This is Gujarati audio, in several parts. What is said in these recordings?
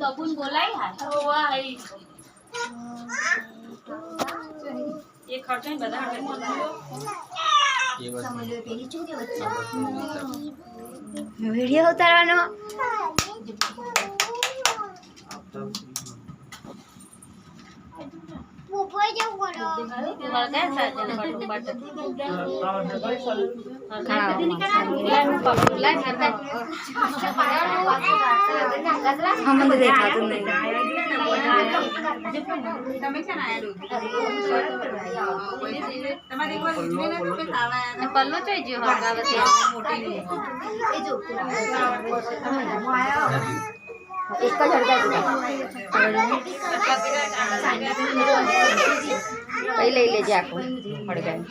બબુન બોલાય હા તો વાહ એ ખર્ચો બધા વિડિયો ઉતારવાનો પલ્લો જોઈ જો એક જ હડકા લઈ લેજે આખું હડકાઈ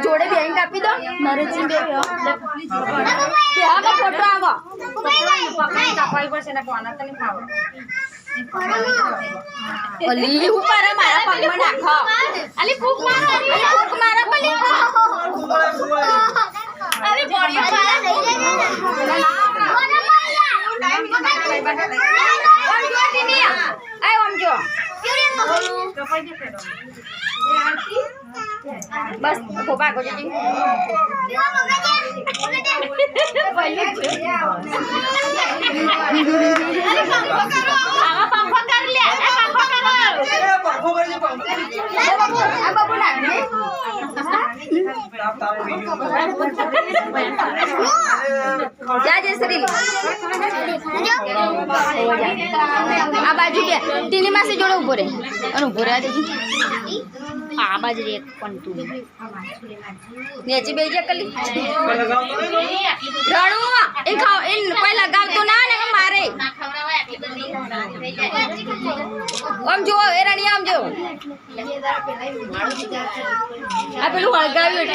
જોડે બેંક આપી દો નરેશજી બે ફોટો આવો કાપાઈ પડશે ને કોના તને ખાવ અલી હું કરે મારા પગમાં નાખો અલી ફૂક મારો અલી ફૂક મારો કલી અરે બોડિયો મારા લઈ લેજે बस खोपा को जी पंखो कर ले पंखो कर ले बाबू ना जा जयश्री आ बाजू के टीनी में से जोड़े ऊपर है और ऊपर आ देखी आ बाजू रे कोन तू नीचे बेजे कली राणू इन खाओ इन कोई लगाव तो ना ने मारे आम जो ए रानी आम जो आ पेलू हळगावी